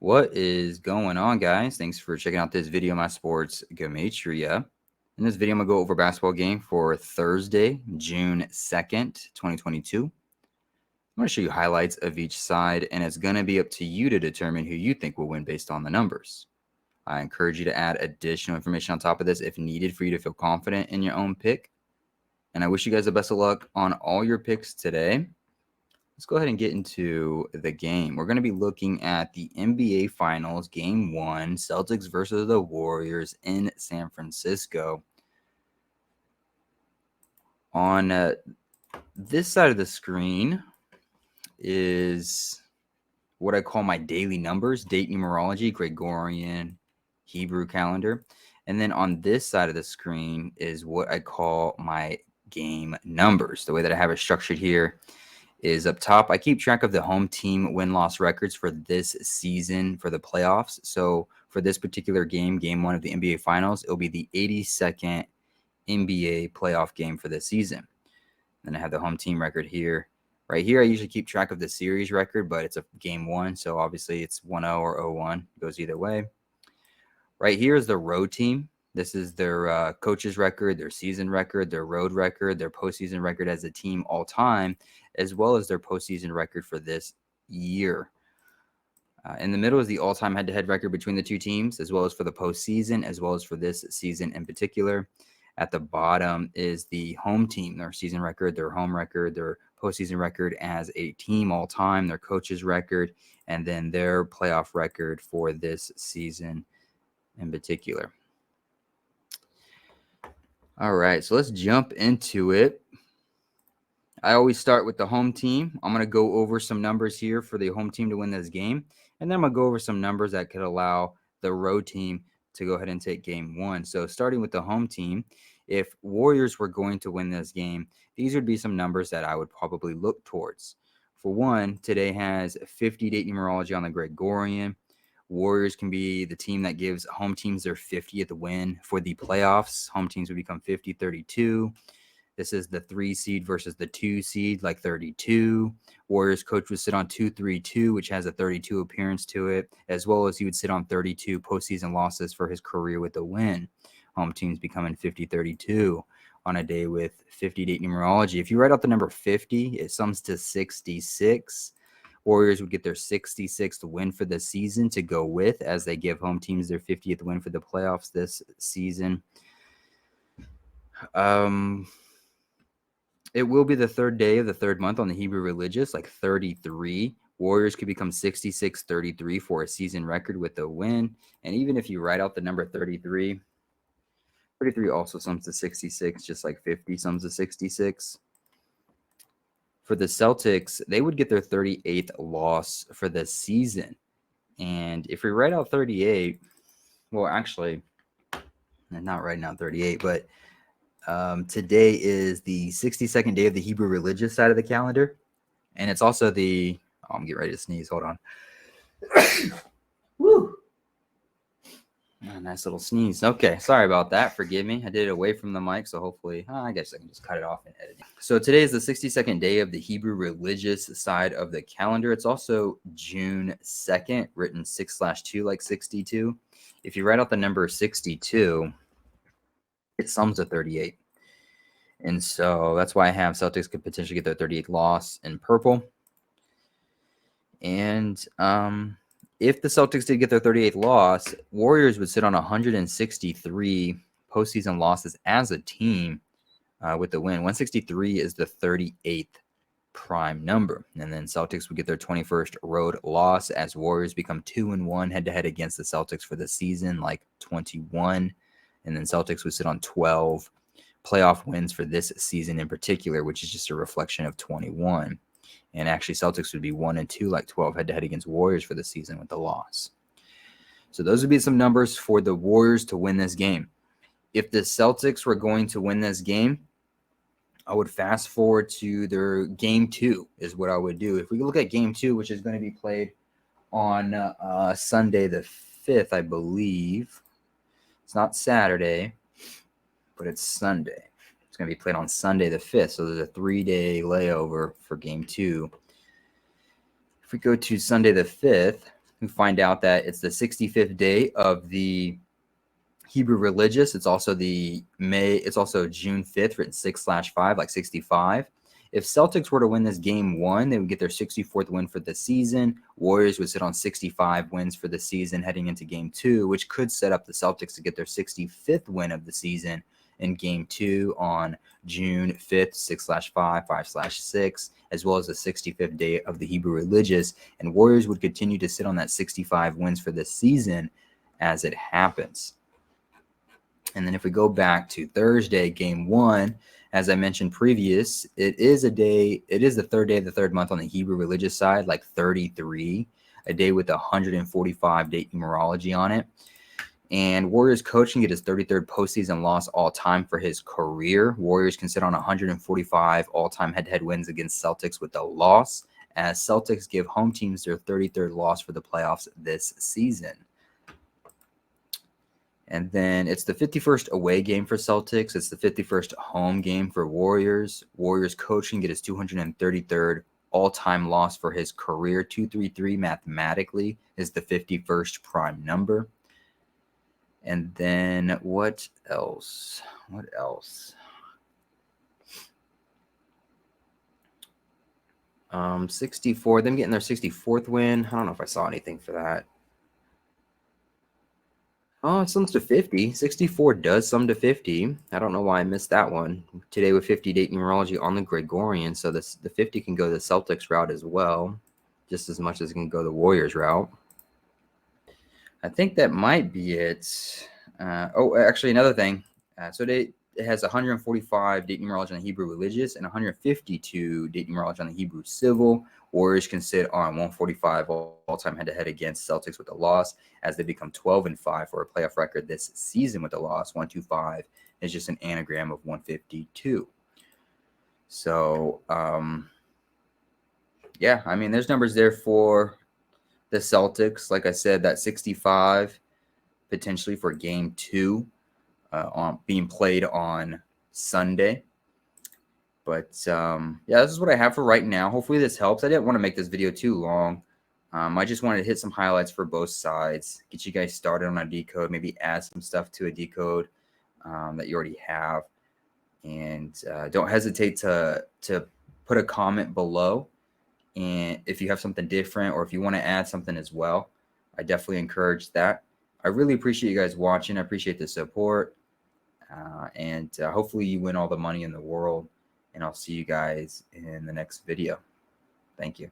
What is going on, guys? Thanks for checking out this video, My Sports Gematria. In this video, I'm going to go over a basketball game for Thursday, June 2nd, 2022. I'm going to show you highlights of each side, and it's going to be up to you to determine who you think will win based on the numbers. I encourage you to add additional information on top of this if needed for you to feel confident in your own pick. And I wish you guys the best of luck on all your picks today. Let's go ahead and get into the game. We're going to be looking at the NBA Finals, Game 1, Celtics versus the Warriors in San Francisco. On this side of the screen is what I call my daily numbers, date numerology, Gregorian, Hebrew calendar. And then on this side of the screen is what I call my game numbers. The way that I have it structured here is up top, I keep track of the home team win-loss records for this season for the playoffs. So for this particular game, Game 1 of the NBA Finals, it'll be the 82nd NBA playoff game for this season. Then I have the home team record here. Right here, I usually keep track of the series record, but it's a Game 1, so obviously it's 1-0 or 0-1. Goes either way. Right here is the road team. This is their coach's record, their season record, their road record, their postseason record as a team all time, as well as their postseason record for this year. In the middle is the all-time head-to-head record between the two teams, as well as for the postseason, as well as for this season in particular. At the bottom is the home team, their season record, their home record, their postseason record as a team all time, their coach's record, and then their playoff record for this season in particular. All right, so let's jump into it. I always start with the home team. I'm going to go over some numbers here for the home team to win this game, and then I'm going to go over some numbers that could allow the road team to go ahead and take Game 1. So starting with the home team, if Warriors were going to win this game, these would be some numbers that I would probably look towards. For one, today has 50 date numerology on the Gregorian. Warriors can be the team that gives home teams their 50th win for the playoffs. Home teams would become 50-32. This is the 3 seed versus the 2 seed, like 32. Warriors coach would sit on 2-3-2, which has a 32 appearance to it, as well as he would sit on 32 postseason losses for his career with a win. Home teams becoming 50-32 on a day with 50 date numerology. If you write out the number 50, it sums to 66. Warriors would get their 66th win for the season to go with, as they give home teams their 50th win for the playoffs this season. It will be the third day of the third month on the Hebrew religious, like 33. Warriors could become 66-33 for a season record with a win. And even if you write out the number 33, 33 also sums to 66, just like 50 sums to 66. For the Celtics, they would get their 38th loss for the season. And if we write out 38, well, actually, I'm not writing out 38, but today is the 62nd day of the Hebrew religious side of the calendar. And it's also the, I'm getting ready to sneeze. Hold on. Woo! Oh, nice little sneeze. Okay, sorry about that. Forgive me. I did it away from the mic, so hopefully, I guess I can just cut it off and edit it. So today is the 62nd day of the Hebrew religious side of the calendar. It's also June 2nd, written 6/2 like 62. If you write out the number 62, it sums to 38. And so that's why I have Celtics could potentially get their 38th loss in purple. And if the Celtics did get their 38th loss, Warriors would sit on 163 postseason losses as a team with the win. 163 is the 38th prime number. And then Celtics would get their 21st road loss as Warriors become 2-1 head-to-head against the Celtics for the season, like 21. And then Celtics would sit on 12 playoff wins for this season in particular, which is just a reflection of 21. And actually, Celtics would be 1-2, like 12 head-to-head against Warriors for the season with the loss. So those would be some numbers for the Warriors to win this game. If the Celtics were going to win this game, I would fast forward to their Game 2 is what I would do. If we look at Game 2, which is going to be played on Sunday the 5th, I believe. It's not Saturday, but it's Sunday. It's going to be played on Sunday the 5th, so there's a 3-day layover for Game 2. If we go to Sunday the 5th, we find out that it's the 65th day of the Hebrew religious. It's also it's also June 5th, written 6/5, like 65. If Celtics were to win this game 1, they would get their 64th win for the season. Warriors would sit on 65 wins for the season heading into game 2, which could set up the Celtics to get their 65th win of the season in game 2 on June 5th, 6/5, 5/6, as well as the 65th day of the Hebrew religious. And Warriors would continue to sit on that 65 wins for the season as it happens. And then if we go back to Thursday, game 1, as I mentioned previous, it is the third day of the third month on the Hebrew religious side, like 33, a day with 145 date numerology on it. And Warriors coaching get his 33rd postseason loss all time for his career. Warriors can sit on 145 all-time head-to-head wins against Celtics with the loss, as Celtics give home teams their 33rd loss for the playoffs this season. And then it's the 51st away game for Celtics. It's the 51st home game for Warriors. Warriors coaching get his 233rd all-time loss for his career. 233 mathematically is the 51st prime number. And then what else? 64, them getting their 64th win. I don't know if I saw anything for that. Oh, it sums to 50. 64 does sum to 50. I don't know why I missed that one. Today with 50 date numerology on the Gregorian, so the 50 can go the Celtics route as well, just as much as it can go the Warriors route. I think that might be it. Actually, another thing. So it has 145 date numerology on the Hebrew religious and 152 date numerology on the Hebrew civil. Warriors can sit on 145 all-time head-to-head against Celtics with a loss, as they become 12-5 for a playoff record this season with a loss. 125 is just an anagram of 152. So, yeah, I mean, there's numbers there for the Celtics. Like I said, that 65 potentially for game 2 on being played on Sunday. But yeah, this is what I have for right now. Hopefully this helps. I didn't want to make this video too long. I just wanted to hit some highlights for both sides, get you guys started on a decode, maybe add some stuff to a decode that you already have. And don't hesitate to put a comment below. And if you have something different or if you want to add something as well, I definitely encourage that. I really appreciate you guys watching. I appreciate the support. And hopefully you win all the money in the world. And I'll see you guys in the next video. Thank you.